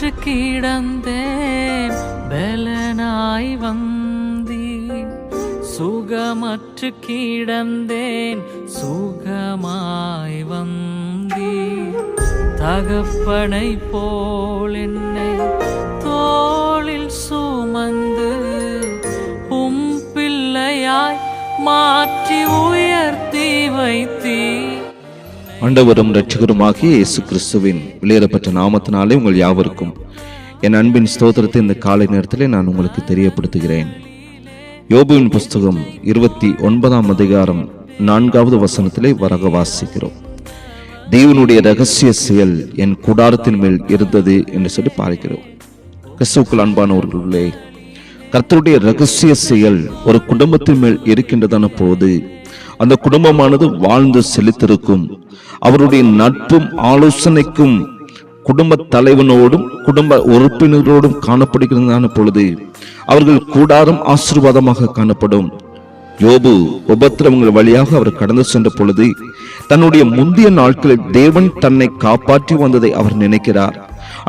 சுகமற்று கிடந்தேன் பலனாய் வந்தீர், சுகமற்று கிடந்தேன் சுகமாய் வந்தீர். தகப்பனை போல் என்னை தோளில் சுமந்து உம் பிள்ளையாய் மாற்றி உயர்த்தி வைத்தீர். ஆண்டவரும் இரட்சகருமாகிய இயேசு கிறிஸ்துவின் வெளியேறப்பட்ட நாமத்தினாலே உங்கள் யாவருக்கும் என் அன்பின் ஸ்தோத்திரத்தை இந்த காலை நேரத்திலே நான் உங்களுக்கு தெரியப்படுத்துகிறேன். யோபுவின் புஸ்தகம் 29ஆம் அதிகாரம் 4வது வசனத்திலே வரக வாசிக்கிறோம். தேவனுடைய ரகசிய செயல் என் கூடாரத்தின் மேல் இருந்தது என்று சொல்லி பார்க்கிறோம். கிறிஸ்துவுக்குள் அன்பானவர்களே, கர்த்தருடைய ரகசிய செயல் ஒரு குடும்பத்தின் மேல் இருக்கின்றதான போது அந்த குடும்பமானது வாழ்ந்து செழித்திருக்கும். அவருடைய நட்பும் ஆலோசனைக்கும் குடும்ப தலைவனோடும் குடும்ப உறுப்பினரோடும் காணப்படுகிறதான பொழுது அவர்கள் கூடாரம் ஆசீர்வாதமாக காணப்படும். யோபு உபத்திரவங்கள் வழியாக அவர் கடந்து சென்ற பொழுது தன்னுடைய முந்தைய நாட்களில் தேவன் தன்னை காப்பாற்றி வந்ததை அவர் நினைக்கிறார்.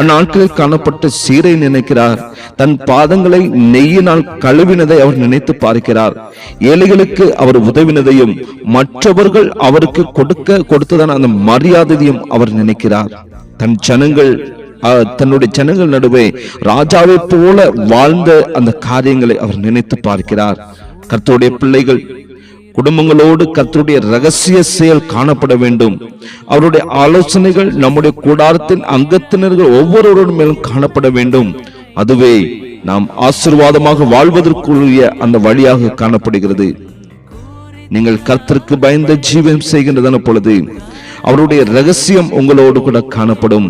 அந்நாட்களில் காணப்பட்ட சீரை நினைக்கிறார். தன் பாதங்களை நெய்யினால் கழுவினதை அவர் நினைத்து பார்க்கிறார். ஏழைகளுக்கு அவர் உதவினதையும் மற்றவர்கள் அவருக்கு கொடுத்ததான அந்த மரியாதையும் அவர் நினைக்கிறார். தன்னுடைய ஜனங்கள் நடுவே ராஜாவை போல வாழ்ந்த அந்த காரியங்களை அவர் நினைத்து பார்க்கிறார். கர்த்தருடைய பிள்ளைகள் குடும்பங்களோடு கர்த்தருடைய ரகசிய செயல் காணப்பட வேண்டும். அவருடைய ஆலோசனைகள் நம்முடைய கூடாரத்தின் அங்கத்தினர்கள் ஒவ்வொருவரோடு மேலும் காணப்பட வேண்டும். அதுவே நாம் ஆசீர்வாதமாக வாழ்வதற்குரிய அந்த வழியாக காணப்படுகிறது. நீங்கள் கர்த்தருக்கு பயந்த ஜீவனம் செய்கின்றதான பொழுது அவருடைய ரகசியம் உங்களோடு கூட காணப்படும்.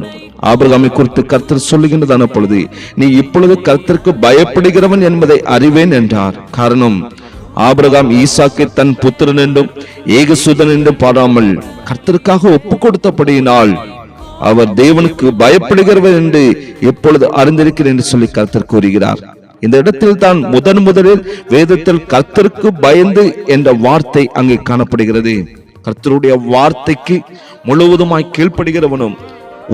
ஆபிரகாமை குறித்து கர்த்தர் சொல்லுகின்றதான பொழுது நீ இப்பொழுது கர்த்தருக்கு பயப்படுகிறவன் என்பதை அறிவேன் என்றார். காரணம், ஆபிரகாம் ஈசாக்கை தன் புத்திரன் என்றும் ஏகசுதன் என்றும் பாராமல் கர்த்தருக்காக ஒப்பு கொடுத்தபடியினால் அவர் தேவனுக்கு பயப்படுகிறவர் என்று எப்பொழுது அறிந்திருக்கிறேன் என்று சொல்லி கர்த்தர் கூறுகிறார். இந்த இடத்தில் தான் முதலில் வேதத்தில் கர்த்தருக்கு பயந்து என்ற வார்த்தை அங்கே காணப்படுகிறது. கர்த்தருடைய வார்த்தைக்கு முழுவதுமாய் கீழ்ப்படுகிறவனும்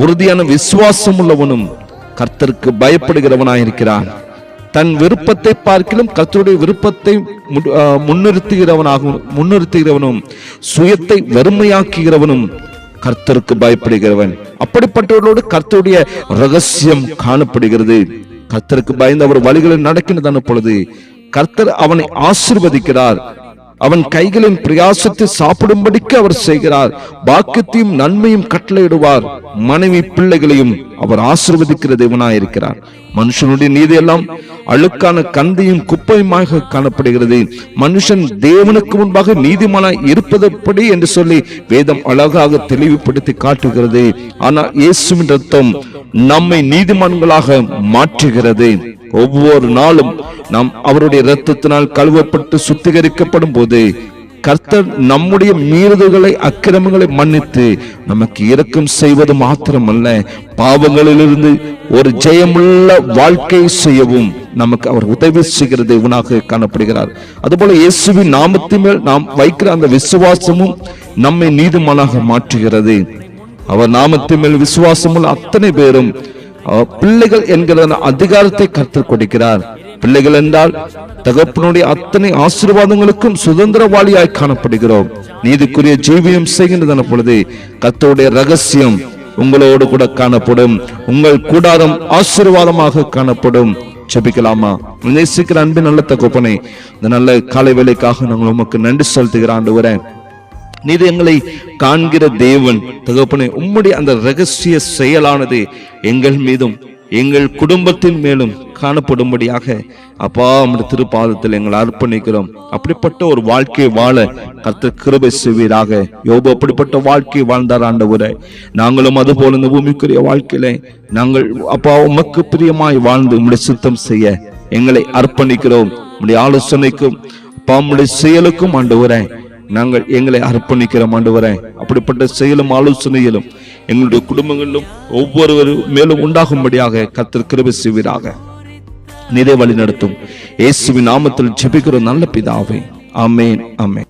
உறுதியான விசுவாசம் உள்ளவனும் கர்த்தருக்கு பயப்படுகிறவனாயிருக்கிறான். தன் விருப்பத்தை பார்க்கிலும் கர்த்தருடைய விருப்பத்தை முன்னிறுத்துகிறவனும் சுயத்தை வெறுமையாக்குகிறவனும் கர்த்தருக்கு பயப்படுகிறவன். அப்படிப்பட்டவர்களோடு கர்த்தருடைய ரகசியம் காணப்படுகிறது. கர்த்தருக்கு பயந்து அவர் வழிகளில் நடக்கின்றதான பொழுது கர்த்தர் அவனை ஆசீர்வதிக்கிறார். அவன் கைகளின் பிரயாசத்தை சாப்பிடும்படிக்கு அவர் செய்கிறார். பாக்கியத்தையும் நன்மையும் கட்டளையிடுவார். மனைவி பிள்ளைகளையும் அவர் ஆசீர்வதிக்கிற தேவனாயிருக்கிறார். மனுஷனுடைய நீதி எல்லாம் அழுக்கான கந்தையும் குப்பையுமாக காணப்படுகிறது. மனுஷன் தேவனுக்கு முன்பாக நீதிமானாய் இருப்பதப்படி என்று சொல்லி வேதம் அழகாக தெளிவுபடுத்தி காட்டுகிறது. ஆனால் இயேசுவின் ரத்தம் நம்மை நீதிமான்களாக மாற்றுகிறது. ஒவ்வொரு நாளும் நாம் அவருடைய இரத்தத்தினால் கழுவப்பட்டு சுத்திகரிக்கப்படும் போது கர்த்தர் நம்முடைய மீறுதல்களை அக்கிரமங்களை மன்னித்து நமக்கு இரக்கம் செய்வது மாத்திரமல்ல, பாவங்களிலிருந்து ஒரு ஜெயமுள்ள வாழ்க்கை செய்யவும் நமக்கு அவர் உதவி செய்கிற தேவனாக காணப்படுகிறார். அதுபோல இயேசுவின் நாமத்தின் மேல் நாம் வைக்கிற அந்த விசுவாசமும் நம்மை நீதிமானாக மாற்றுகிறது. அவர் நாமத்தின் மேல் விசுவாசமுள்ள அத்தனை பேரும் பிள்ளைகள் என்கிற அதிகாரத்தை கர்த்தர் கொடுக்கிறார். பிள்ளைகள் என்றால் தகப்பனுடைய அத்தனை ஆசீர்வாதங்களுக்கும் சுதந்திரவாளியாய் காணப்படுகிறோம். நீதிக்குரிய ஜீவியம் செய்கின்றதான பொழுது கர்த்தருடைய ரகசியம் உங்களோடு கூட காணப்படும். உங்கள் கூடாரம் ஆசீர்வாதமாக காணப்படும். ஜெபிக்கலாமா? நேசிக்கிற அன்பின் நல்ல தகப்பனே, இந்த நல்ல காலை வேளைக்காக நாங்கள் உமக்கு நன்றி செலுத்துகிற ஆண்டவரே. நீர் எங்களை காண்கிற தேவன் தகப்பனே, உம்முடைய அந்த ரகசிய செயலானது எங்கள் மீதும் எங்கள் குடும்பத்தின் மேலும் காணப்படும்படியாக அப்பா உம்முடைய திருப்பாதத்தில் எங்களை அர்ப்பணிக்கிறோம். அப்படிப்பட்ட ஒரு வாழ்க்கையை வாழ கர்த்தர் கிருபை செய்வீராக. யோபு அப்படிப்பட்ட வாழ்க்கையை வாழ்ந்தார் ஆண்டவரே. நாங்களும் அதுபோல இந்த பூமிக்குரிய வாழ்க்கையில நாங்கள் அப்பா உமக்கு பிரியமாய் வாழ்ந்து உம்முடைய சித்தம் செய்ய எங்களை அர்ப்பணிக்கிறோம். உம்முடைய ஆலோசனைக்கும் அப்பா உம்முடைய செயலுக்கும் ஆண்டவரே நாங்கள் எங்களை அர்ப்பணிக்கிறோம் ஆண்டவரே. அப்படிப்பட்ட செயலும் ஆலோசனையிலும் எங்களுடைய குடும்பங்களிலும் ஒவ்வொரு மேலும் உண்டாகும்படியாக கர்த்தர் கிருபை செய்வீராக. நீரே வழி நடத்தும். இயேசுவின் நாமத்தில் ஜெபிக்கிறோம் நல்ல பிதாவே. ஆமென், ஆமென்.